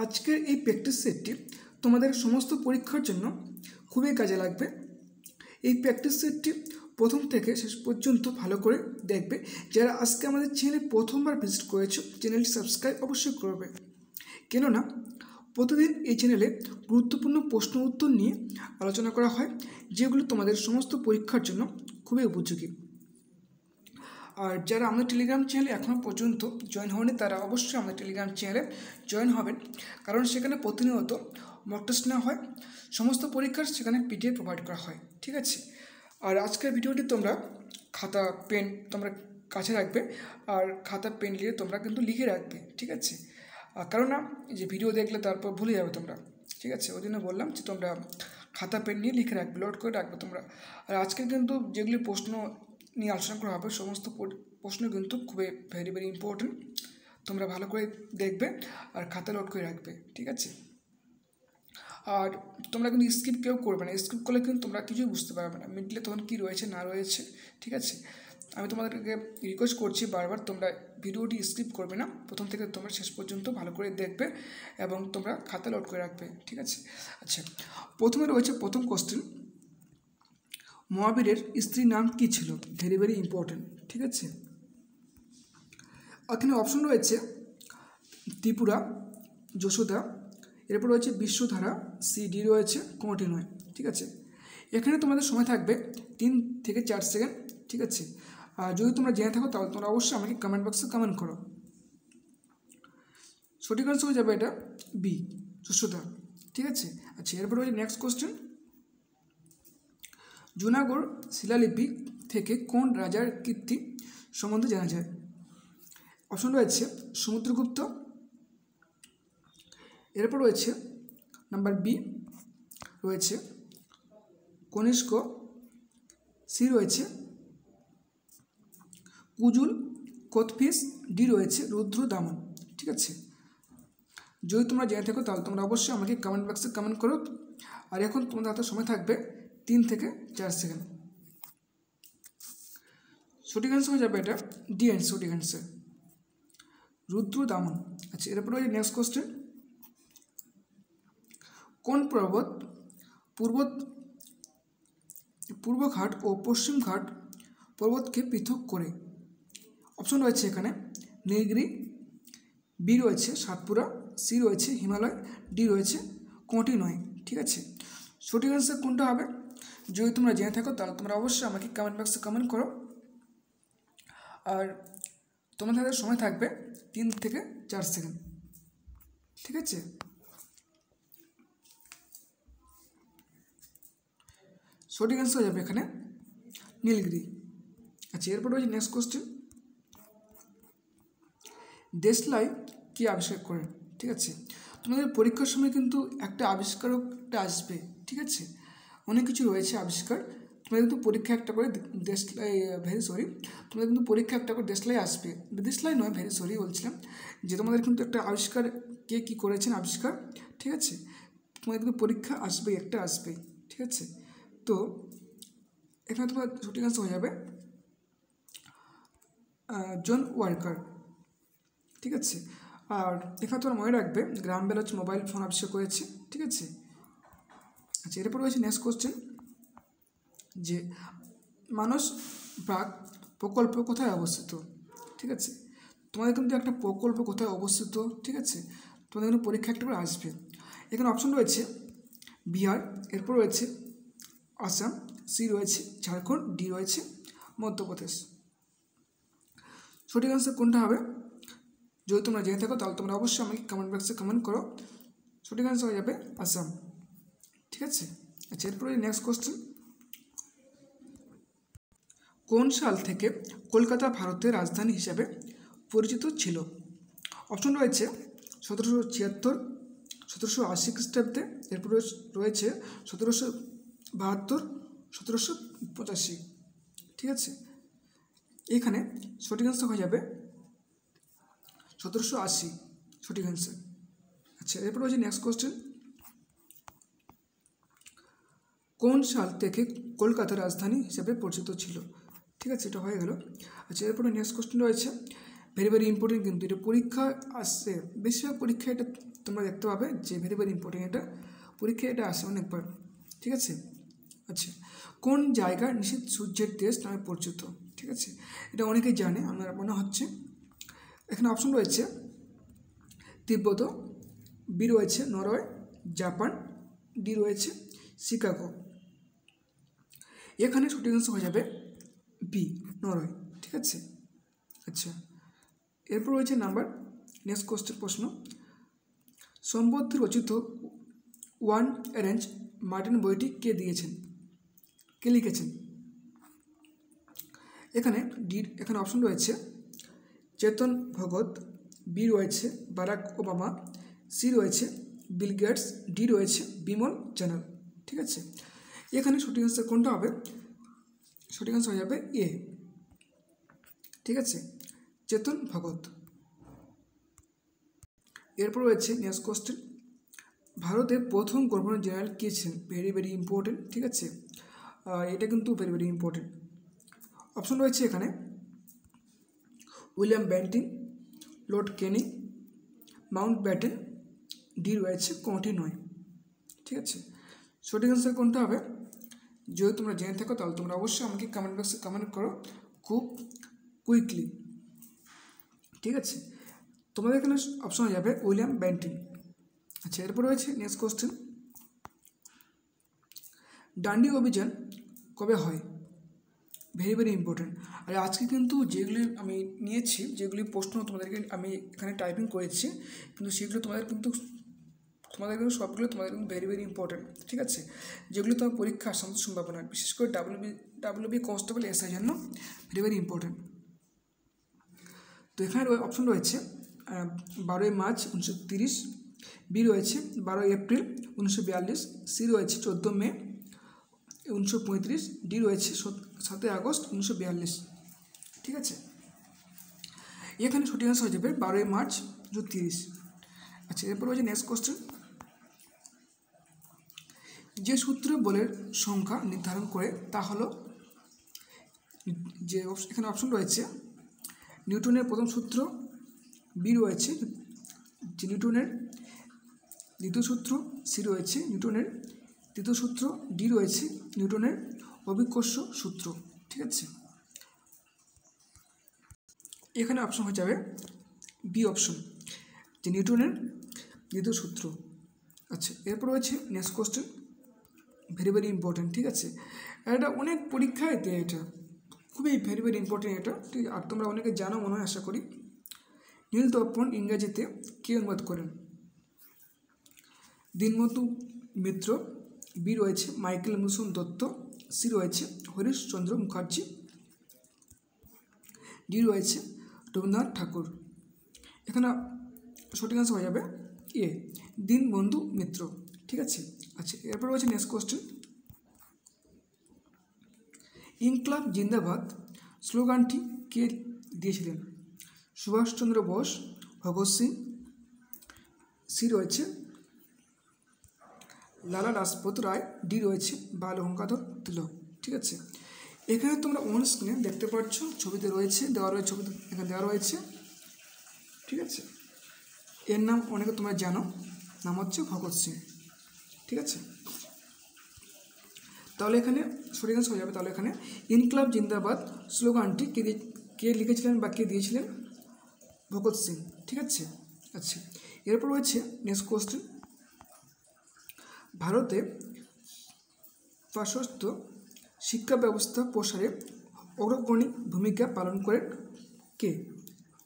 আজকের এই প্র্যাকটিস সেটটি তোমাদের সমস্ত পরীক্ষার জন্য খুবই কাজে লাগবে। এই প্র্যাকটিস সেটটি প্রথম থেকে শেষ পর্যন্ত ভালো করে দেখবে। যারা আজকে আমাদের চ্যানেলে প্রথমবার ভিজিট করেছো, চ্যানেলটি সাবস্ক্রাইব অবশ্যই করবে, কেননা প্রতিদিন এই চ্যানেলে গুরুত্বপূর্ণ প্রশ্ন উত্তর নিয়ে আলোচনা করা হয়, যেগুলো তোমাদের সমস্ত পরীক্ষার জন্য খুবই উপযোগী। আর যারা আমাদের টেলিগ্রাম চ্যানেলে এখনও পর্যন্ত জয়েন হয়নি, তারা অবশ্যই আমাদের টেলিগ্রাম চ্যানেলে জয়েন হবেন, কারণ সেখানে প্রতিনিয়ত মক টেস্ট নেওয়া হয়, সমস্ত পরীক্ষার সেখানে পিডিএফ প্রোভাইড করা হয়। ঠিক আছে, আর আজকের ভিডিওটি তোমরা খাতা পেন তোমরা কাছে রাখবে, আর খাতা পেন নিয়ে তোমরা কিন্তু লিখে রাখবে। ঠিক আছে, কারণ না যে ভিডিও দেখলে তারপর ভুলে যাবে তোমরা। ঠিক আছে, ওই জন্য বললাম যে তোমরা খাতা পেন নিয়ে লিখে রাখবে, লোড করে রাখবে তোমরা। আর আজকে কিন্তু যেগুলি প্রশ্ন নিয়ে আলোচনা করা হবে, সমস্ত প্রশ্ন কিন্তু খুবই ভেরি ভেরি ইম্পর্টেন্ট। তোমরা ভালো করে দেখবে আর খাতা লোড করে রাখবে। ঠিক আছে, আর তোমরা কিন্তু স্কিপ কেউ করবে না। স্কিপ করলে কিন্তু তোমরা কিছুই বুঝতে পারবে না, মিডলে তখন কী রয়েছে না রয়েছে। ঠিক আছে, আমি তোমাদেরকে রিকোয়েস্ট করছি বারবার, তোমরা ভিডিওটি স্কিপ করবে না, প্রথম থেকে তোমরা শেষ পর্যন্ত ভালো করে দেখবে এবং তোমরা খাতা লোড করে রাখবে। ঠিক আছে, আচ্ছা, প্রথমে রয়েছে প্রথম কোশ্চেন, মহাবীরের স্ত্রীর নাম কী ছিল? Very very important. ঠিক আছে, এখানে অপশন রয়েছে ত্রিপুরা, যশোদা, এরপর রয়েছে বিশ্বধারা, সিডি রয়েছে, কোনটি নয়। ঠিক আছে, এখানে তোমাদের সময় থাকবে 3 থেকে 4 সেকেন্ড। ঠিক আছে, আর যদি তোমরা জেনে থাকো তাহলে তোমরা অবশ্যই আমাকে কমেন্ট বক্সে কমেন্ট করো। সঠিক আনসার হয়ে যাবে এটা বি, যশোদা। ঠিক আছে, আচ্ছা, এরপর রয়েছে নেক্সট কোশ্চেন, জুনাগড় শিলালিপি থেকে কোন রাজার কীর্তি সম্বন্ধে জানা যায়? অপশন রয়েছে সমুদ্রগুপ্ত, এরপর রয়েছে নাম্বার বি রয়েছে কনিষ্ক, সি রয়েছে কুজুল কোতফিস, ডি রয়েছে রুদ্রদামন। ঠিক আছে, যদি তোমরা জেনে থাকো তাহলে তোমরা অবশ্যই আমাকে কমেন্ট বক্সে কমেন্ট করো। আর এখন তোমাদের হাতে সময় থাকবে 3 থেকে 4 সেকেন্ড। সঠিক অ্যান্সার হয়ে যাবে এটা ডি অ্যান্ড সঠিক অ্যান্সার, রুদ্রদামন। আচ্ছা, এরপর রয়েছে নেক্সট কোশ্চেন, কোন পর্বত পূর্বঘাট ও পশ্চিমঘাট পর্বতকে পৃথক করে? অপশন রয়েছে এখানে নীলগিরি, বি রয়েছে সাতপুরা, সি রয়েছে হিমালয়, ডি রয়েছে কোনটি নয়। ঠিক আছে, সঠিক অ্যান্সার কোনটা হবে? যদি তোমরা জেনে থাকো তাহলে তোমরা অবশ্যই আমাকে কমেন্ট বক্সে কমেন্ট করো। আর তোমাদের হাতে সময় থাকবে 3 থেকে 4 সেকেন্ড। ঠিক আছে, সঠিক অ্যান্সার হয়ে যাবে এখানে নীলগিরি। আচ্ছা, এরপর রয়েছে নেক্সট কোশ্চেন, দেশলাই কি আবিষ্কার করেন? ঠিক আছে, তোমাদের পরীক্ষার সময় কিন্তু একটা আবিষ্কারকটা আসবে। ঠিক আছে, অনেক কিছু রয়েছে আবিষ্কার, তোমাদের কিন্তু পরীক্ষা একটা করে দেশলাই, তোমাদের কিন্তু পরীক্ষা একটা করে দেশলাই আসবে। দেশলাই নয়, ভেরি সরি বলছিলাম, যে তোমাদের কিন্তু একটা আবিষ্কার, কে কী করেছেন আবিষ্কার। ঠিক আছে, তোমাদের কিন্তু পরীক্ষা আসবেই, একটা আসবেই। ঠিক আছে, তো এখানে তোমার সঠিক অ্যান্সার হয়ে যাবে জন ওয়ার্কার। ঠিক আছে, আর এখানে তোমার মনে রাখবে গ্রাহাম বেল হচ্ছে মোবাইল ফোন আবিষ্কার করেছে। ঠিক আছে, আচ্ছা, এরপর রয়েছে নেক্সট কোশ্চেন, যে মানস ব্রাগ প্রকল্প কোথায় অবস্থিত? ঠিক আছে, তোমাদের কিন্তু একটা প্রকল্প কোথায় অবস্থিত। ঠিক আছে, তোমাদের কিন্তু পরীক্ষা একটা করে আসবে। এখানে অপশন রয়েছে বিহার, এরপর রয়েছে আসাম, সি রয়েছে ঝাড়খণ্ড, ডি রয়েছে মধ্যপ্রদেশ। সঠিক অ্যান্সার কোনটা হবে? যদি তোমরা জেনে থাকো তাহলে তোমরা অবশ্যই আমাকে কমেন্ট বক্সে কমেন্ট করো। সঠিক অ্যান্সার হয়ে যাবে আসাম। ঠিক আছে, আচ্ছা, এরপরে নেক্সট কোশ্চেন, কোন সাল থেকে কলকাতা ভারতের রাজধানী হিসাবে পরিচিত ছিল? অপশন রয়েছে 1776, 1780 খ্রিস্টাব্দে, এরপর রয়েছে 1772, 1785। ঠিক আছে, এখানে সঠিক অ্যান্সার হয়ে যাবে 1780, সঠিক অ্যান্সার। আচ্ছা, এরপর রয়েছে নেক্সট কোশ্চেন, কোন সাল থেকে কলকাতার রাজধানী হিসাবে পরিচিত ছিল? ঠিক আছে, এটা হয়ে গেল। আচ্ছা, এরপরে নেক্সট কোশ্চেন রয়েছে, ভেরি ভেরি ইম্পর্টেন্ট, কিন্তু এটা পরীক্ষা আসছে, বেশিরভাগ পরীক্ষা এটা তোমরা দেখতে পাবে যে ভেরি ভেরি ইম্পর্টেন্ট, এটা পরীক্ষা এটা আসে অনেকবার। ঠিক আছে, আচ্ছা, কোন জায়গা নিশীথ সূর্যের দেশ নামে পরিচিত? ঠিক আছে, এটা অনেকেই জানে, আমার মনে হচ্ছে। এখানে অপশন রয়েছে তিব্বত, বি রয়েছে নরওয়ে, জাপান, ডি রয়েছে শিকাগো। এখানে সঠিক অংশ হয়ে যাবে বি, নরওয়ে। ঠিক আছে, আচ্ছা, এরপর রয়েছে নাম্বার নেক্সট কোশ্চেন প্রশ্ন, সম্বন্ধে রচিত ওয়ান অ্যারেঞ্জ মার্টিন বইটি কে দিয়েছেন, কে লিখেছেন? এখানে অপশন রয়েছে চেতন ভগত, বি রয়েছে বারাক ওবামা, সি রয়েছে বিল গেটস, ডি রয়েছে বিমল জানাল। ঠিক আছে, এখানে সঠিক অ্যান্সার কোনটা হবে? সঠিক অ্যান্সার হয়ে যাবে এ। ঠিক আছে, চেতন ভগত। এরপর রয়েছে নেক্সট কোশ্চেন, ভারতের প্রথম গভর্নর জেনারেল কে ছিলেন? Very very important. ঠিক আছে, এটা কিন্তু ভেরি ভেরি ইম্পর্টেন্ট। অপশন রয়েছে এখানে উইলিয়াম বেন্টিং, লর্ড কেনি, মাউন্ট ব্যাটেন, ডি রয়েছে কোনটি নয়। ঠিক আছে, সঠিক অ্যান্সার কোনটা হবে? যদি তোমরা জেনে থাকো তাহলে তোমরা অবশ্যই আমাকে কমেন্ট বক্সে কমেন্ট করো খুব কুইকলি। ঠিক আছে, তোমাদের এখানে অপশন হয়ে যাবে উইলিয়াম বেন্টিং। আচ্ছা, এরপর রয়েছে নেক্সট কোশ্চেন, ডান্ডি অভিযান কবে হয়? Very very important. আর আজকে কিন্তু যেগুলি আমি নিয়েছি, যেগুলি প্রশ্ন তোমাদেরকে আমি এখানে টাইপিং করেছি, কিন্তু সেগুলো তোমাদের কিন্তু সবগুলো তোমাদের কিন্তু ভেরি ভেরি ইম্পর্টেন্ট। ঠিক আছে, যেগুলো তোমার পরীক্ষা আসার সম্ভাবনা, বিশেষ করে ডাব্লিউবি কনস্টেবল এসআই জন্য ভেরি ভেরি ইম্পর্টেন্ট। তো এখানে অপশন রয়েছে 12ই মার্চ 1930, বি রয়েছে 12 এপ্রিল 1942, সি রয়েছে 14 মে 1935, ডি রয়েছে 7 আগস্ট 1942। ঠিক আছে, এখানে সঠিক অ্যান্সার হয়ে যাবে 12ই মার্চ 1930। আচ্ছা, এরপর রয়েছে নেক্সট কোশ্চেন, যে সূত্র বলের সংখ্যা নির্ধারণ করে তা হলো, যে এখানে অপশন রয়েছে নিউটনের প্রথম সূত্র, বি রয়েছে যে নিউটনের দ্বিতীয় সূত্র, সি রয়েছে নিউটনের তৃতীয় সূত্র, ডি রয়েছে নিউটনের অভিকর্ষ সূত্র। ঠিক আছে, এখানে অপশন হয়ে যাবে বি অপশন, যে নিউটনের দ্বিতীয় সূত্র। আচ্ছা, এরপর রয়েছে next question, very very important. ঠিক আছে, এটা অনেক পরীক্ষায় দেয়, এটা খুবই ভেরি ভেরি ইম্পর্টেন্ট এটা। ঠিক, আর তোমরা অনেকে জানো মনে হয়, আশা করি। নীল দর্পণ ইংরেজিতে কে অনুবাদ করেন? দীনবন্ধু মিত্র, বি রয়েছে মাইকেল মধুসূদন দত্ত, সি রয়েছে হরিশচন্দ্র মুখার্জি, ডি রয়েছে রবীন্দ্রনাথ ঠাকুর। এখানে সঠিক অ্যান্সার হয়ে যাবে এ, দীনবন্ধু মিত্র। ঠিক আছে, আচ্ছা, এরপর রয়েছে নেক্সট কোশ্চেন, ইনকলাব জিন্দাবাদ স্লোগানটি কে দিয়েছিলেন? সুভাষচন্দ্র বোস, ভগৎ সিং, সি রয়েছে লালা লাজপত রায়, ডি রয়েছে বাল গঙ্গাধর তিলক। ঠিক আছে, এখানে তোমরা অন স্ক্রিনে দেখতে পাচ্ছ, ছবিতে রয়েছে, ছবিতে এখানে দেওয়া রয়েছে। ঠিক আছে, এর নাম অনেকে তোমরা জানো, নাম হচ্ছে ভগৎ সিং। ঠিক আছে, তাহলে এখানে সঠিক অ্যান্সার হয়ে যাবে, তাহলে এখানে ইনকলাব জিন্দাবাদ স্লোগানটি কে লিখেছিলেন বা কে দিয়েছিলেন? ভগৎ সিং। ঠিক আছে, আচ্ছা, এরপর রয়েছে নেক্সট কোশ্চেন, ভারতে পাশ্চাত্য শিক্ষা ব্যবস্থা প্রসারে অগ্রগণী ভূমিকা পালন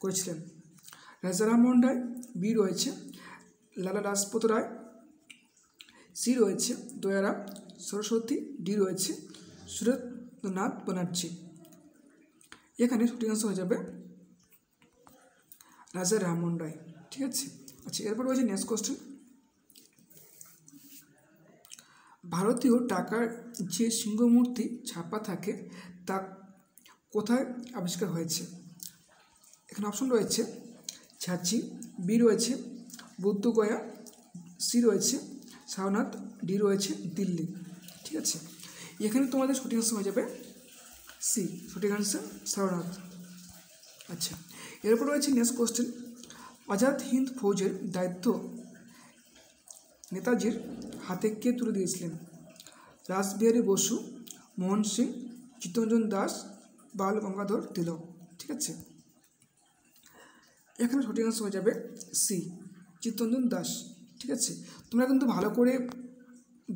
করেছিলেন? রাজা রামমোহন রায়, বি রয়েছে লালা লাজপত রায়, সি রয়েছে দয়ারাম সরস্বতী, ডি রয়েছে সুরেন্দ্রনাথ ব্যানার্জি। এখানে সঠিক অ্যান্সার হয়ে যাবে রাজা রামমোহন রায়। ঠিক আছে, আচ্ছা, এরপর রয়েছে নেক্সট কোশ্চেন, ভারতীয় টাকার যে সিংহমূর্তি ছাপা থাকে তা কোথায় আবিষ্কার হয়েছে? এখানে অপশন রয়েছে ঝাঁচি, বি রয়েছে বুদ্ধগয়া, সি রয়েছে সারনাথ, ডি রয়েছে দিল্লি। ঠিক আছে, এখানে তোমাদের সঠিক অ্যান্সার হয়ে যাবে সি, সঠিক অ্যান্সার সারনাথ। আচ্ছা, এরপর রয়েছে নেক্সট কোশ্চেন, আজাদ হিন্দ ফৌজের দায়িত্ব নেতাজির হাতে কে তুলে দিয়েছিলেন? রাসবিহারী বসু, মোহন সিং, চিত্তরঞ্জন দাস, বাল গঙ্গাধর তিলক। ঠিক আছে, এখানে সঠিক আনসার হয়ে যাবে সি, চিত্তরঞ্জন দাস। ঠিক আছে, তোমরা কিন্তু ভালো করে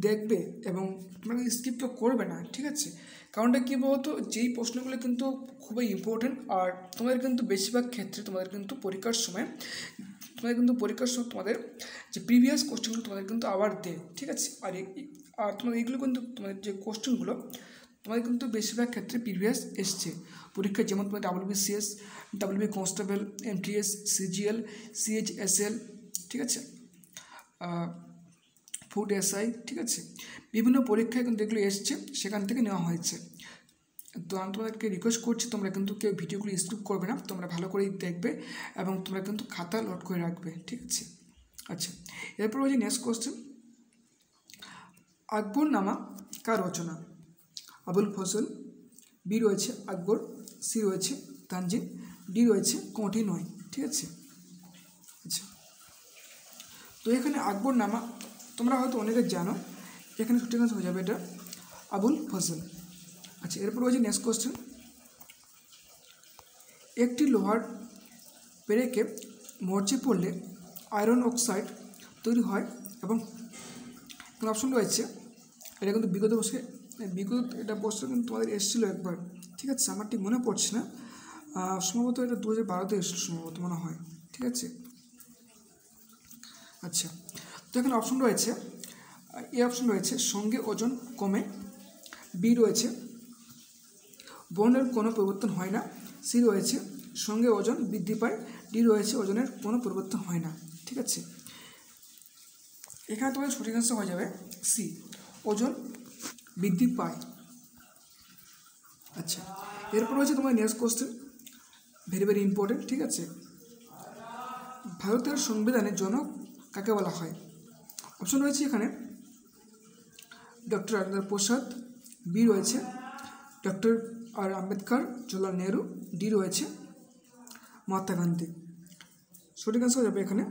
দেখবে এবং তোমরা স্কিপ তো করবে না। ঠিক আছে, কারণটা কী বলতো, যেই প্রশ্নগুলো কিন্তু খুবই ইম্পর্টেন্ট, আর তোমাদের কিন্তু বেশিরভাগ ক্ষেত্রে তোমাদের কিন্তু পরীক্ষার সময় তোমাদের যে প্রিভিয়াস কোশ্চেনগুলো তোমাদের কিন্তু আবার দেয়। ঠিক আছে, আর তোমাদের এইগুলো কিন্তু তোমাদের যে কোশ্চেনগুলো তোমাদের কিন্তু বেশিরভাগ ক্ষেত্রে প্রিভিয়াস এসছে পরীক্ষায়, যেমন তোমাদের WBCS, WB constable, MTS, CGL, CHSL, ঠিক আছে, ফুড SI। ঠিক আছে, বিভিন্ন পরীক্ষায় কিন্তু এগুলো এসছে, সেখান থেকে নেওয়া হয়েছে। তো আমি তোমাদেরকে রিকোয়েস্ট করছি, তোমরা কিন্তু কেউ ভিডিওগুলো স্কিপ করবে না, তোমরা ভালো করেই দেখবে এবং তোমরা কিন্তু খাতা লোড করে রাখবে। ঠিক আছে, আচ্ছা, এরপর হচ্ছে নেক্সট কোশ্চেন, আকবরনামা কার রচনা? আবুল ফজল, বি রয়েছে আকবর, সি রয়েছে তানজিন, ডি রয়েছে কোটি নয়। ঠিক আছে, আচ্ছা, তো এখানে আকবরনামা তোমরা হয়তো অনেকে জানো, এখানে সঠিক আনসার হয়ে যাবে এটা আবুল ফজল। আচ্ছা, এরপর রয়েছে নেক্সট কোশ্চেন, একটি লোহার পেরেকে মরচে পড়লে আয়রন অক্সাইড তৈরি হয় এবং অপশন রয়েছে, এটা কিন্তু বিগত এটা বছর কিন্তু তোমাদের এসেছিলো একবার। ঠিক আছে, আমার ঠিক মনে পড়ছে না, সম্ভবত এটা 2012-তে এসেছিল সম্ভবত মনে হয়। ঠিক আছে, আচ্ছা, তো এখানে অপশন রয়েছে, এ অপশন রয়েছে সঙ্গে ওজন কমে, বি রয়েছে বর্ণের কোনো পরিবর্তন হয় না, সি রয়েছে সঙ্গে ওজন বৃদ্ধি পায়, ডি রয়েছে ওজনের কোনো পরিবর্তন হয় না। ঠিক আছে, এখানে তোমাদের সঠিক আনসার হয়ে যাবে সি, ওজন বৃদ্ধি পায়। আচ্ছা, এরপর রয়েছে তোমার নেক্সট কোশ্চেন, ভেরি ইম্পর্টেন্ট। ঠিক আছে, ভারতের সংবিধানের জনক কাকে বলা হয়? অপশন রয়েছে এখানে ডক্টর রাজেন্দ্র প্রসাদ, বি রয়েছে ডক্টর আর আম্বেদকর, জওহরলাল নেহরু, ডি রয়েছে মহাত্মা গান্ধী। সঠিক আনসার হয়ে যাবে এখানে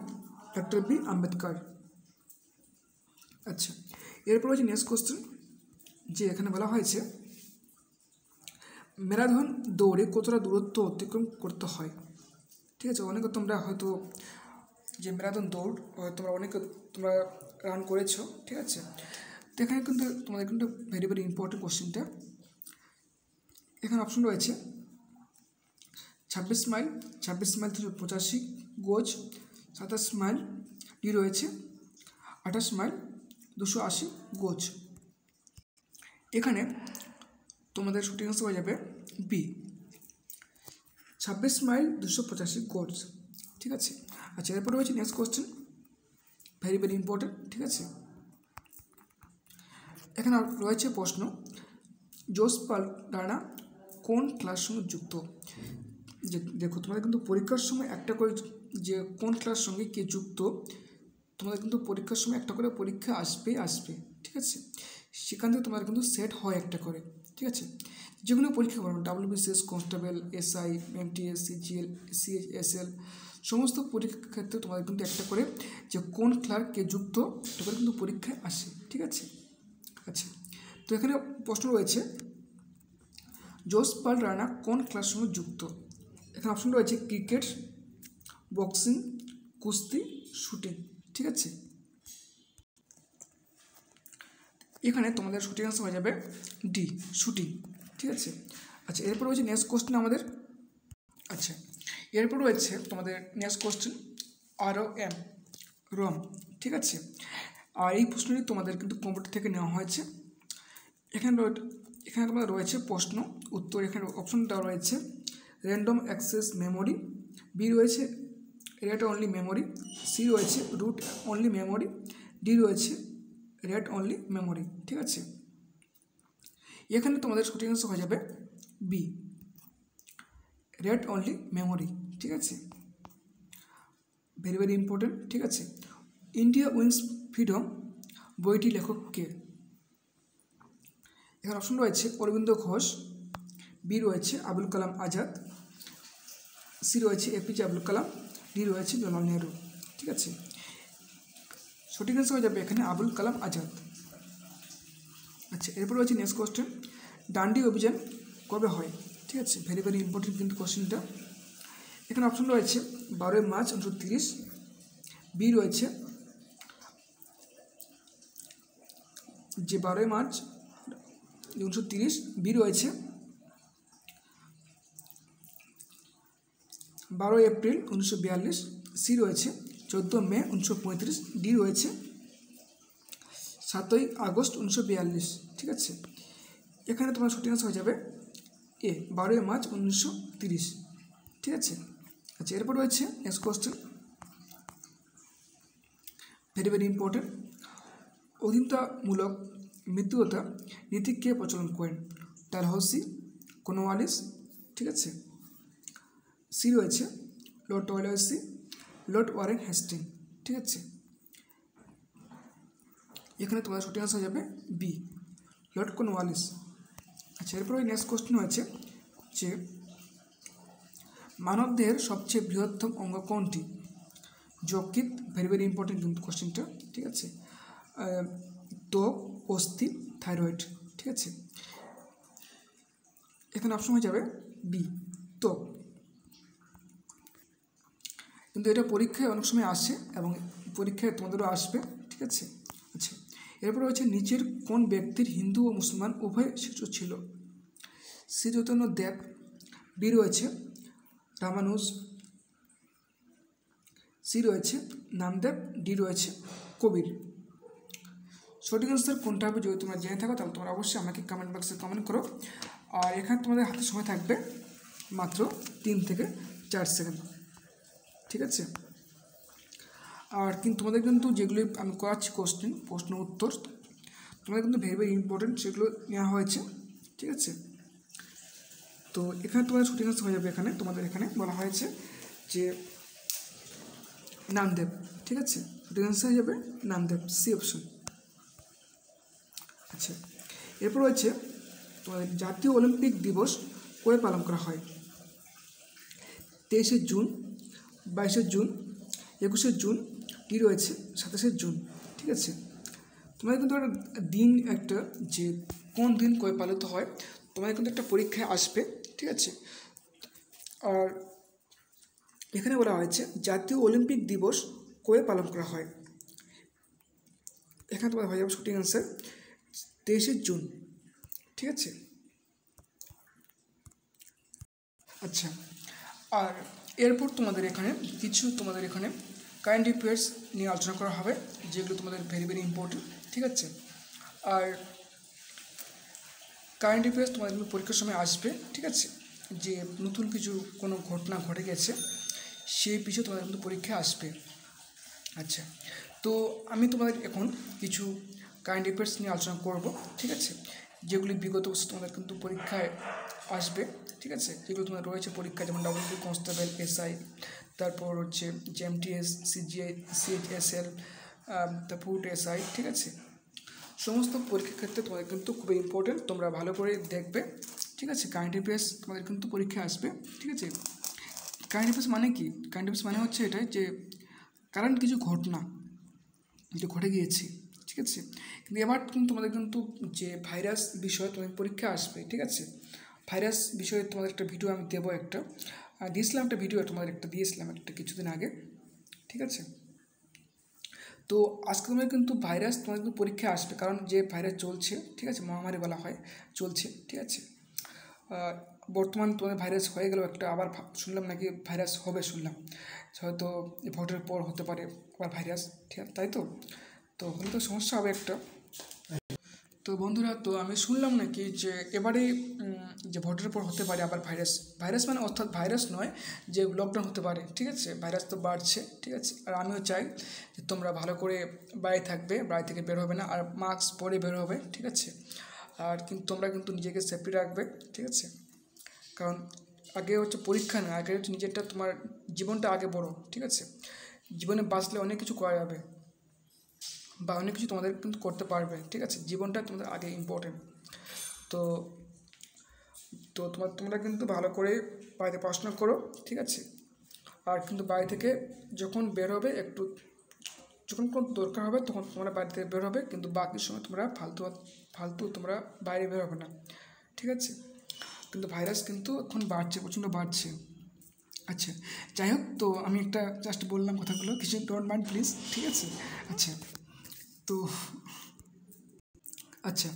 ডক্টর বি আম্বেদকর। আচ্ছা, এরপর হচ্ছে নেক্সট কোশ্চেন, যে এখানে বলা হয়েছে ম্যারাথন দৌড়ে কতটা দূরত্ব অতিক্রম করতে হয়? ঠিক আছে, অনেকে তোমরা হয়তো যে ম্যারাথন দৌড় তোমরা রান করেছো। ঠিক আছে, তো এখানে কিন্তু তোমাদের কিন্তু ভেরি ইম্পর্টেন্ট কোশ্চেনটা। এখানে অপশন রয়েছে 26 মাইল, 385 গজ, 27 মাইল, ডি রয়েছে 28 মাইল, 280 গজ। এখানে তোমাদের সঠিক আনসার হয়ে যাবে বি, 26 মাইল 285 গজ। ঠিক আছে, আচ্ছা, এরপর রয়েছে নেক্সট কোশ্চেন, ভেরি ইম্পর্টেন্ট। ঠিক আছে, এখানে রয়েছে প্রশ্ন, জোসপাল রানা কোন ক্লাস সঙ্গে যুক্ত? যে দেখো, তোমাদের কিন্তু পরীক্ষার সময় একটা করে যে কোন ক্লাস সঙ্গে কে যুক্ত, তোমাদের কিন্তু পরীক্ষার সময় একটা করে পরীক্ষা আসবে। ঠিক আছে, সেখান থেকে তোমাদের কিন্তু সেট হয় একটা করে। ঠিক আছে, যেগুলো পরীক্ষা করো WBCS, constable, SI, MTS, CGL, CHSL, সমস্ত পরীক্ষার ক্ষেত্রে তোমাদের কিন্তু একটা করে যে কোন ক্লার্ক কে যুক্ত, এটা করে কিন্তু পরীক্ষায় আসে। ঠিক আছে, আচ্ছা, তো এখানে প্রশ্ন রয়েছে জোসপাল রানা কোন ক্লাস সঙ্গে যুক্ত? এখানে অপশন রয়েছে ক্রিকেট, বক্সিং, কুস্তি, শুটিং। ঠিক আছে, এখানে তোমাদের শুটিং আনসার হয়ে যাবে ডি, শুটিং। ঠিক আছে, আচ্ছা, এরপর রয়েছে নেক্সট কোশ্চেন আমাদের। আচ্ছা, এরপর রয়েছে তোমাদের নেক্সট কোশ্চেন ROM, রম। ঠিক আছে, আর এই প্রশ্নটি তোমাদের কিন্তু কম্পিউটার থেকে নেওয়া হয়েছে। এখানে তোমাদের রয়েছে প্রশ্ন উত্তর, এখানে অপশন দেওয়া রয়েছে র্যান্ডম অ্যাক্সেস মেমোরি, বি রয়েছে রেড অনলি মেমোরি, সি রয়েছে রুট অনলি মেমোরি, ডি রয়েছে রেড অনলি মেমোরি। ঠিক আছে, এখানে তোমাদের সঠিক আনসার হয়ে যাবে বি, রেড অনলি মেমোরি। ঠিক আছে, ভেরি ইম্পর্টেন্ট। ঠিক আছে, ইন্ডিয়া উইন্স ফ্রিডম বইটি লেখক কে? এখানে অপশন রয়েছে অরবিন্দ ঘোষ, বি রয়েছে আবুল কালাম আজাদ, সি রয়েছে এপিজে আব্দুল কালাম, ডি রয়েছে জওহরলাল নেহরু। ঠিক আছে, সঠিক অ্যান্সার হয়ে যাবে এখানে আবুল কালাম আজাদ। আচ্ছা, এরপর রয়েছে নেক্সট কোশ্চেন, ডান্ডি অভিযান কবে হয়? ঠিক আছে, ভেরি ভেরি ইম্পর্টেন্ট কিন্তু কোশ্চেনটা। এখানে অপশন রয়েছে 12 মার্চ 1930, বি রয়েছে যে 12 মার্চ 1930, বি রয়েছে 12 এপ্রিল 1942, সি রয়েছে 14 মে 1935, ডি রয়েছে 7 আগস্ট 1942। ঠিক আছে, এখানে তোমার সঠিক আনসার হয়ে যাবে এ 12 মার্চ 1930। ঠিক আছে, আচ্ছা, এরপর রয়েছে next question, very very important, অধীনতামূলক মৃত্যুতা নীতি কে প্রচলন করেন? ডালহৌসি, কর্নওয়ালিস, ঠিক আছে, সি রয়েছে Lord Dalhousie, Lord Warren Hastings. ঠিক আছে, এখানে তোমার সঠিক আনসার হয়ে যাবে বি লর্ড কর্নওয়ালিস। আচ্ছা, এরপরে নেক্সট কোশ্চেন হয়েছে যে মানবদেহের সবচেয়ে বৃহত্তম অঙ্গ কোনটি? যকৃৎ, ভেরি ভেরি ইম্পর্টেন্ট কিন্তু কোশ্চেনটা। ঠিক আছে, ত্বক, অস্থি, থাইরয়েড। ঠিক আছে, এখানে অপশন হয়ে যাবে বি ত্বক। কিন্তু এটা পরীক্ষায় অনেক সময় আসে এবং পরীক্ষায় তোমাদেরও আসবে। ঠিক আছে, আচ্ছা, এরপর হচ্ছে নিচের কোন ব্যক্তির হিন্দু ও মুসলমান উভয় শিষ্য ছিল? শ্রী চৈতন্য দেব, বি রয়েছে রামানুজ, সি রয়েছে নামদেব, ডি রয়েছে কবির। সঠিক আনসার কোনটা হবে যদি তোমরা জেনে থাকো তাহলে তোমরা অবশ্যই আমাকে কমেন্ট বক্সে কমেন্ট করো। আর এখানে তোমাদের হাতে সময় থাকবে মাত্র 3 থেকে 4 সেকেন্ড। ঠিক আছে, আর কিন্তু তোমাদের কিন্তু যেগুলি আমি করাচ্ছি কোশ্চেন, প্রশ্ন উত্তর, তোমাদের কিন্তু ভেরি ভেরি ইম্পর্টেন্ট, সেগুলো নেওয়া হয়েছে। ঠিক আছে, তো এখানে তোমাদের সঠিক আনসার হয়ে যাবে, এখানে তোমাদের এখানে বলা হয়েছে যে নামদেব। ঠিক আছে, সঠিক আনসার হয়ে যাবে নামদেব, সি অপশন। আচ্ছা, এরপর রয়েছে তোমাদের জাতীয় অলিম্পিক দিবস কবে পালন করা হয়? 23 জুন, 22 জুন, 21 জুন, ডি রয়েছে 27 জুন। ঠিক আছে, তোমাদের কিন্তু একটা দিন, একটা যে কোন দিন কবে পালিত হয় তোমাদের কিন্তু একটা পরীক্ষায় আসবে। ঠিক আছে, আর এখানে বলা হয়েছে জাতীয় অলিম্পিক দিবস কবে পালন করা হয়? এখানে তোমার হয়ে যাবে সঠিক অ্যান্সার 23 জুন। ঠিক আছে, আচ্ছা, আর এরপর তোমাদের এখানে কারেন্ট অ্যাফেয়ার্স নিয়ে আলোচনা করা হবে, যেগুলো তোমাদের ভেরি ভেরি ইম্পর্টেন্ট। ঠিক আছে, আর কারেন্ট অ্যাফেয়ার্স তোমাদের পরীক্ষার সময় আসবে। ঠিক আছে, যে নতুন কিছু কোনো ঘটনা ঘটে গেছে সেই বিষয়ে তোমাদের কিন্তু পরীক্ষায় আসবে। আচ্ছা, তো আমি তোমাদের এখন কিছু কারেন্ট অ্যাফেয়ার্স নিয়ে আলোচনা করব। ঠিক আছে, যেগুলি বিগত বছর তোমাদের কিন্তু পরীক্ষায় আসবে। ঠিক আছে, যেগুলো তোমার রয়েছে পরীক্ষা, যেমন ডাব্লিউবি কনস্টেবল, এসআই, তারপর হচ্ছে জেএমটিএস, সিজিআই, সিএইচএসএল, তারপর এসআই। ঠিক আছে, সমস্ত পরীক্ষার ক্ষেত্রে তোমাদের কিন্তু খুবই ইম্পর্টেন্ট, তোমরা ভালো করে দেখবে। ঠিক আছে, কারেন্ট অ্যাফেয়ার্স তোমাদের কিন্তু পরীক্ষায় আসবে। ঠিক আছে, কারেন্ট অ্যাফেয়ার্স মানে কি? কারেন্ট অ্যাফেয়ার্স মানে হচ্ছে এটাই যে কারেন্ট কিছু ঘটনা যে ঘটে গিয়েছে। ঠিক আছে, কিন্তু এবার কিন্তু তোমাদের কিন্তু যে ভাইরাস বিষয় তোমাদের পরীক্ষা আসবে। ঠিক আছে, ভাইরাস বিষয়ে তোমাদের একটা ভিডিও আমি দেবো, দিয়েছিলাম একটা ভিডিও, তোমাদের দিয়েছিলাম কিছুদিন আগে। ঠিক আছে, তো আজকে তোমাদের কিন্তু ভাইরাস তোমাদের কিন্তু পরীক্ষা আসবে, কারণ যে ভাইরাস চলছে, ঠিক আছে, মহামারী বলা হয়, চলছে। ঠিক আছে, বর্তমান তোমাদের ভাইরাস হয়ে গেল একটা, আবার শুনলাম নাকি ভাইরাস হবে, শুনলাম হয়তো ভোটের পর হতে পারে আবার ভাইরাস। ঠিক আছে, তাই তো হলে তো সমস্যা হবে একটা। তো বন্ধুরা, তো আমি শুনলাম নাকি যে এবারেই যে ভোটের পর হতে পারে আবার ভাইরাস মানে অর্থাৎ ভাইরাস নয়, যে লকডাউন হতে পারে। ঠিক আছে, ভাইরাস তো বাড়ছে। ঠিক আছে, আর আমিও চাই যে তোমরা ভালো করে বাড়ি থাকবে, বাড়ি থেকে বের হবে না, আর মাস্ক পরে বের হবে। ঠিক আছে, আর কিন্তু তোমরা কিন্তু নিজেকে সেফটি রাখবে। ঠিক আছে, কারণ আগে হচ্ছে পরীক্ষা না, আগে হচ্ছে নিজেরটা, তোমার জীবনটা আগে বড়। ঠিক আছে, জীবনে বাঁচলে অনেক কিছু করা যাবে বা অনেক কিছু তোমাদের কিন্তু করতে পারবে। ঠিক আছে, জীবনটা তোমাদের আগে ইম্পর্টেন্ট। তো তো তোমরা কিন্তু ভালো করে বাড়িতে পড়াশোনা করো। ঠিক আছে, আর কিন্তু বাড়ি থেকে যখন বের হবে একটু, যখন কোনো দরকার হবে তখন তোমরা বাড়ি থেকে বের হবে, কিন্তু বাকি সময় তোমরা ফালতু তোমরা বাইরে বের হবে না, ঠিক আছে। কিন্তু ভাইরাস কিন্তু এখন বাড়ছে, প্রচণ্ড বাড়ছে। আচ্ছা, যাই হোক, তো আমি একটা জাস্ট বললাম কথাগুলো, কিছু ডোন্ট মাইন্ড প্লিজ, ঠিক আছে। আচ্ছা, তো আচ্ছা,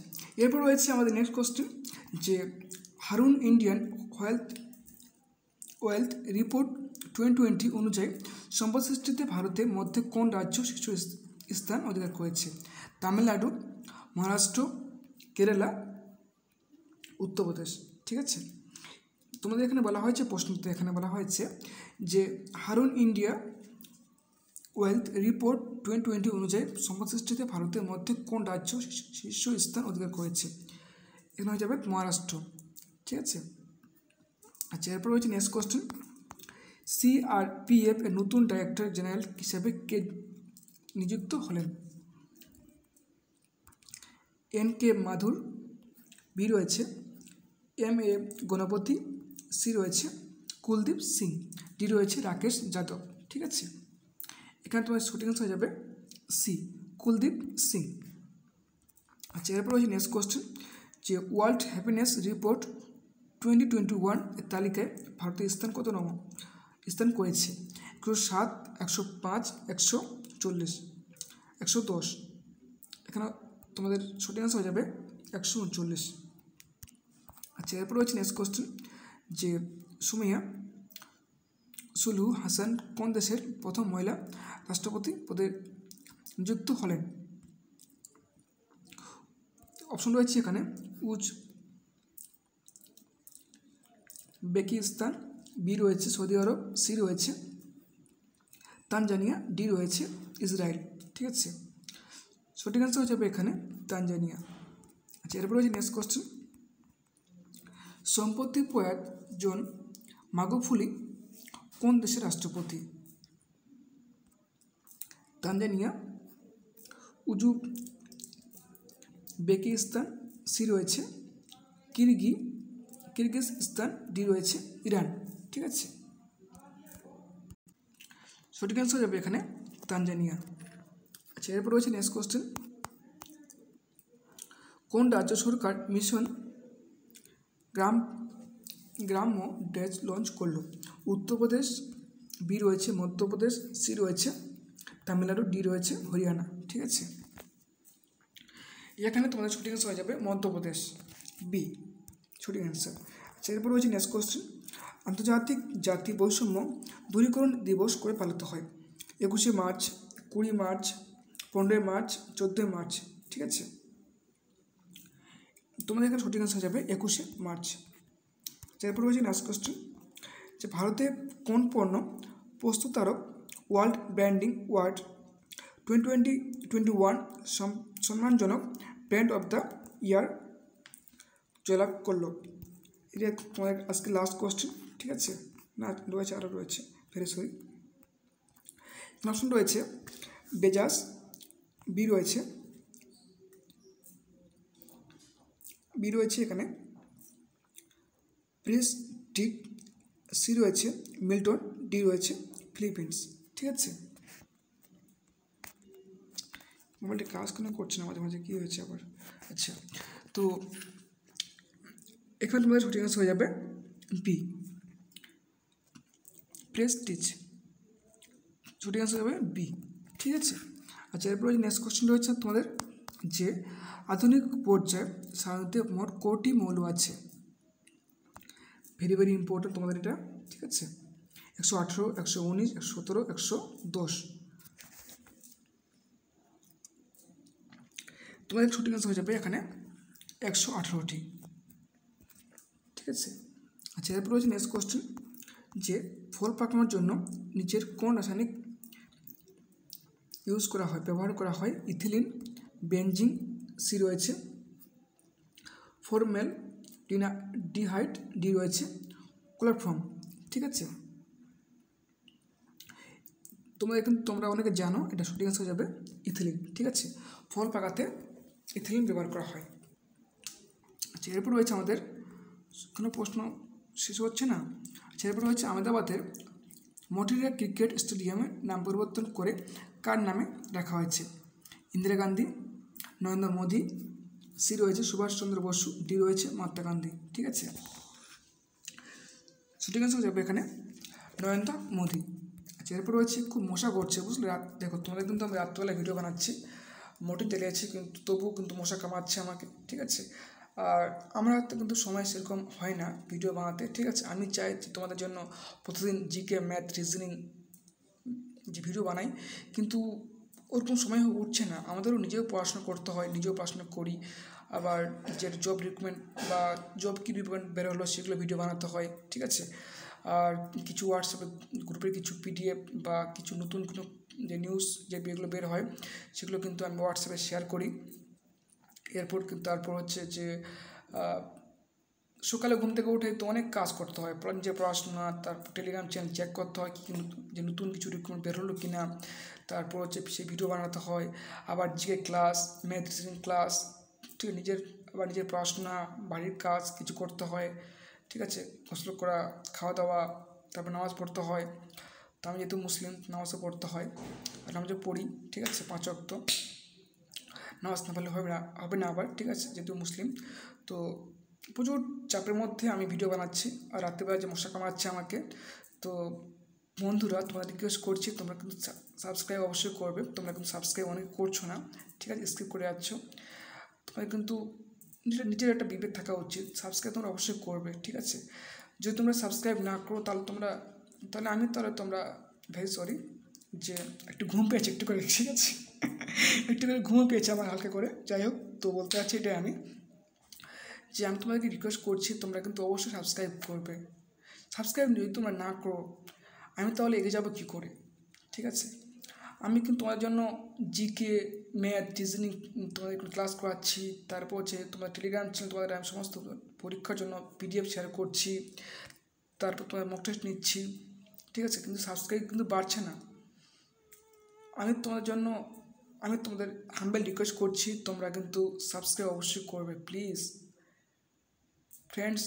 এরপর রয়েছে আমাদের নেক্সট কোশ্চেন, যে হারুন ইন্ডিয়ান ওয়েলথ রিপোর্ট 2020 অনুযায়ী সম্পদ সৃষ্টিতে ভারতের মধ্যে কোন রাজ্য শীর্ষ স্থান অধিকার করেছে? তামিলনাড়ু, মহারাষ্ট্র, কেরালা, উত্তরপ্রদেশ, ঠিক আছে। তোমাদের এখানে বলা হয়েছে, প্রশ্নতে এখানে বলা হয়েছে যে হারুন ইন্ডিয়া ওয়েলথ রিপোর্ট 2020 অনুযায়ী সম্পদ সৃষ্টিতে ভারতের মধ্যে কোন রাজ্য শীর্ষ স্থান অধিকার করেছে? এখানে হয়ে যাবে মহারাষ্ট্র, ঠিক আছে। আচ্ছা, এরপর হচ্ছে নেক্সট কোশ্চেন, সিআরপিএফ এর নতুন ডাইরেক্টর জেনারেল হিসেবে কে নিযুক্ত হলেন? এন.কে. মাথুর, বি রয়েছে এম.এ. গণপতি, সি রয়েছে কুলদীপ সিং, ডি রয়েছে রাকেশ যাদব, ঠিক আছে। এখানে তোমার সঠিক আনসার হয়ে যাবে সি, কুলদীপ সিং। আচ্ছা, এরপর হচ্ছে নেক্সট কোশ্চেন, যে ওয়ার্ল্ড হ্যাপিনেস রিপোর্ট 2021 এর তালিকায় ভারতের স্থান কত নম্বর স্থান করেছে? 107, 105, 140, 110। এখানে তোমাদের সঠিক আনসার হয়ে যাবে 139। আচ্ছা, এরপর হচ্ছে নেক্সট কোশ্চেন, যে সুমাইয়া সুলুহু হাসান কোন দেশের প্রথম মহিলা রাষ্ট্রপতি পদে নিযুক্ত হলেন? অপশন রয়েছে এখানে উজবেকিস্তান, বি রয়েছে সৌদি আরব, সি রয়েছে তানজানিয়া, ডি রয়েছে ইসরায়েল, ঠিক আছে। সঠিক আনসার হয়ে যাবে এখানে তানজানিয়া। আচ্ছা, এরপর হচ্ছে নেক্সট কোশ্চেন, সম্প্রতি প্রয়াত জন মাগুফুলি কোন দেশের রাষ্ট্রপতি? তানজানিয়া, উজবেকিস্তান, সি রয়েছে কিরগিজস্তান, ডি রয়েছে ইরান, ঠিক আছে। সঠিক অ্যান্সার যাবে এখানে তানজানিয়া। আচ্ছা, এরপর রয়েছে নেক্সট কোশ্চেন, কোন রাজ্য সরকার মিশন গ্রাম্য ড্যাশ লঞ্চ করলো? উত্তরপ্রদেশ, বি রয়েছে মধ্যপ্রদেশ, সি রয়েছে তামিলনাড়ু, ডি রয়েছে হরিয়ানা, ঠিক আছে। এখানে তোমাদের সঠিক অ্যান্সার হয়ে যাবে মধ্যপ্রদেশ, বি সঠিক অ্যান্সার। আচ্ছা, এরপর রয়েছে নেক্সট কোশ্চেন, আন্তর্জাতিক জাতি বৈষম্য দূরীকরণ দিবস করে পালিত হয়? 21শে মার্চ, 20 মার্চ, 15 মার্চ, 14 মার্চ, ঠিক আছে। তোমাদের এখানে সঠিক অ্যান্সার যাবে 21শে মার্চ। এরপর রয়েছে নেক্সট কোশ্চেন, যে ভারতে কোন পণ্য প্রস্তুতকারক ওয়ার্ল্ড ব্র্যান্ডিং অ্যাওয়ার্ড 2021 সম্মানজনক ব্র্যান্ড অফ দ্য ইয়ার জয়লাভ করলো? এটা তোমাদের আজকে লাস্ট কোশ্চেন, ঠিক আছে। না রয়েছে, আরও রয়েছে, ভেরি সরি। অপশন রয়েছে বেজাস, বি রয়েছে এখানে প্রেস্টিজ, সি রয়েছে মিল্টন, ডি রয়েছে ফিলিপিন্স, ঠিক আছে। মোবাইলটা কাজ কেন করছে না মাঝে মাঝে, কী হয়েছে আবার? আচ্ছা, তো এখানে তোমাদের সঠিক অ্যান্সার হয়ে যাবে বি প্রেস্টিজ, সঠিক অ্যান্সার হবে বি, ঠিক আছে। আচ্ছা, এরপরে নেক্সট কোশ্চেন রয়েছে তোমাদের, যে আধুনিক পর্যায়ে সাধারণত মোট কোটি মৌল আছে? ভেরি ভেরি ইম্পর্টেন্ট তোমাদের এটা, ঠিক আছে। 118, 119, 117, 110। তোমাদের সঠিক অ্যান্সার হয়ে যাবে এখানে 118টি, ঠিক আছে। আচ্ছা, এরপর রয়েছে নেক্সট কোশ্চেন, যে ফল পাকানোর জন্য নিচের কোন রাসায়নিক ব্যবহার করা হয়? ইথিলিন, বেনজিন, সি রয়েছে ফর্মালডিহাইড, ডি রয়েছে ক্লোরোফর্ম, ঠিক আছে। তোমরা অনেকে জানো, এটা সঠিক অ্যান্সার হয়ে যাবে ইথিলিন, ঠিক আছে। ফল পাকাতে ইথিলিন ব্যবহার করা হয়। আচ্ছা, এরপর রয়েছে আমাদের কোনো প্রশ্ন শেষ হচ্ছে না। আচ্ছা, এরপর হচ্ছে আহমেদাবাদের মটিরা ক্রিকেট স্টেডিয়ামের নাম পরিবর্তন করে কার নামে রাখা হয়েছে? ইন্দিরা গান্ধী, নরেন্দ্র মোদী, সি রয়েছে সুভাষচন্দ্র বসু, ডি রয়েছে মহাত্মা গান্ধী। ঠিক আছে, সঠিক অ্যান্সার যাবে এখানে নরেন্দ্র মোদী। আচ্ছা, এরপর রয়েছে খুব মশা করছে, বুঝলে? দেখো তোমাদের কিন্তু আমি রাত্রবেলা ভিডিও বানাচ্ছি, মোটিন জ্বালিয়েছি, কিন্তু তবুও কিন্তু মশা কামাচ্ছে আমাকে। ঠিক আছে, আর আমার হাতে কিন্তু সময় সেরকম হয় না ভিডিও বানাতে। ঠিক আছে, আমি চাই যে তোমাদের জন্য প্রতিদিন জিকে, ম্যাথ, রিজনিং যে ভিডিও বানাই, কিন্তু ওরকম সময় উঠছে না। আমাদেরও নিজেও পড়াশোনা করতে হয়, নিজেও পড়াশোনা করি, আবার যে জব রিক্রুটমেন্ট বা জব কী রিক্রুটমেন্ট বেরোলো সেগুলো ভিডিও বানাতে হয়। ঠিক আছে, আর কিছু হোয়াটসঅ্যাপে গ্রুপের কিছু পিডিএফ বা কিছু নতুন কোনো যে নিউজ যে যেগুলো বের হয় সেগুলো কিন্তু আমি হোয়াটসঅ্যাপে শেয়ার করি। এরপর কিন্তু তারপর হচ্ছে যে সকালে ঘুম থেকে উঠে তো অনেক কাজ করতে হয়, নিজের পড়াশোনা, তারপর টেলিগ্রাম চ্যানেল চেক করতে হয় কি যে নতুন কিছু রিক্রুটমেন্ট বের হলো কি না, তারপর হচ্ছে সেই ভিডিও বানাতে হয়, আবার GK class, math, reasoning class, ঠিক নিজের আবার নিজের পড়াশোনা, বাড়ির কাজ কিছু করতে হয়। ঠিক আছে, গোসল করা, খাওয়া দাওয়া, তারপর নামাজ পড়তে হয়। তো আমি যেহেতু মুসলিম, নামাজও পড়তে হয়, আর নামাজও পড়ি। ঠিক আছে, 5 ওয়াক্ত নামাজ না পড়লে হবে না আবার। ঠিক আছে, যেহেতু মুসলিম, তো প্রচুর চাপের মধ্যে আমি ভিডিও বানাচ্ছি, আর রাত্রিবেলা যে মশা কামাচ্ছে আমাকে। তো বন্ধুরা, তোমরা রিকোয়েস্ট করছি তোমরা কিন্তু সাবস্ক্রাইব অবশ্যই করবে। তোমরা কিন্তু সাবস্ক্রাইব অনেক করছো না, ঠিক আছে, স্কিপ করে যাচ্ছ। তোমাদের কিন্তু নিজের একটা বিবেক থাকা উচিত, সাবস্ক্রাইব তোমরা অবশ্যই করবে। ঠিক আছে, যদি তোমরা সাবস্ক্রাইব না করো তাহলে তোমরা ভেরি সরি যে একটু ঘুম পেয়েছে একটু করে। ঠিক আছে, একটু করে ঘুমও পেয়েছে আমার হালকা করে। যাই হোক, তো বলতে চাচ্ছি এটাই আমি তোমাদেরকে রিকোয়েস্ট করছি তোমরা কিন্তু অবশ্যই সাবস্ক্রাইব করবে। সাবস্ক্রাইব যদি তোমরা না করো আমি তাহলে এগিয়ে যাবো কী করে? ঠিক আছে, আমি কিন্তু তোমাদের জন্য জিকে, ম্যাথ, রিজনিং তোমাদের ক্লাস করাচ্ছি, তারপর হচ্ছে তোমার টেলিগ্রাম চ্যানেল তোমাদের আমি সমস্ত পরীক্ষার জন্য পিডিএফ শেয়ার করছি, তারপর তোমার মক টেস্ট নিচ্ছি। ঠিক আছে, কিন্তু সাবস্ক্রাইব কিন্তু বাড়ছে না। আমি তোমাদের হাম্বেল রিকোয়েস্ট করছি তোমরা কিন্তু সাবস্ক্রাইব অবশ্যই করবে প্লিজ। ফ্রেন্ডস,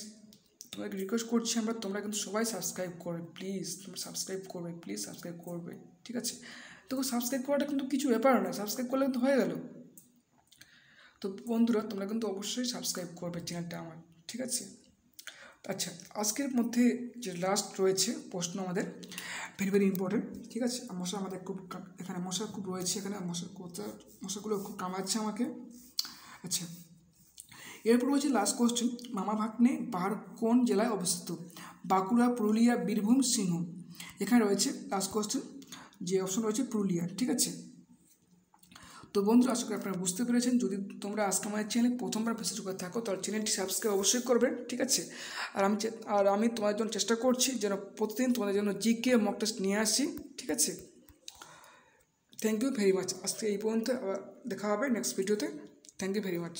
তোমাকে রিকোয়েস্ট করছি তোমরা কিন্তু সবাই সাবস্ক্রাইব করবে প্লিজ। তোমরা সাবস্ক্রাইব করবে প্লিজ, সাবস্ক্রাইব করবে। ঠিক আছে, দেখো সাবস্ক্রাইব করাটা কিন্তু কিছু ব্যাপার না, সাবস্ক্রাইব করলে কিন্তু হয়ে গেল। তো বন্ধুরা, তোমরা কিন্তু অবশ্যই সাবস্ক্রাইব করবে চ্যানেলটা আমার। ঠিক আছে, আচ্ছা, আজকের মধ্যে যে লাস্ট রয়েছে প্রশ্ন আমাদের ভেরি ভেরি ইম্পর্টেন্ট। ঠিক আছে, মশা আমাদের এখানে মশা খুব রয়েছে, এখানে মশাগুলো খুব কামাচ্ছে আমাকে। আচ্ছা, এরপর হচ্ছে লাস্ট কোশ্চেন, মামা ভাগ্নে পাহাড় কোন জেলায় অবস্থিত? বাঁকুড়া, পুরুলিয়া, বীরভূম, সিংভূম। এখানে রয়েছে লাস্ট কোশ্চেন, যে অপশন রয়েছে পুরুলিয়া। ঠিক আছে, তো বন্ধুরা, আশা করি আপনারা বুঝতে পেরেছেন। যদি তোমরা আজকে আমাদের চ্যানেলে প্রথমবার ভিজিট করে থাকো তাহলে চ্যানেলটি সাবস্ক্রাইব অবশ্যই করবেন। ঠিক আছে, আর আমি তোমাদের জন্য চেষ্টা করছি যেন প্রতিদিন তোমাদের জন্য জিকে মক টেস্ট নিয়ে আসি। ঠিক আছে, থ্যাংক ইউ ভেরি মাচ। আজকে এই পর্যন্ত, আবার দেখা হবে নেক্সট ভিডিওতে। Thank you very much.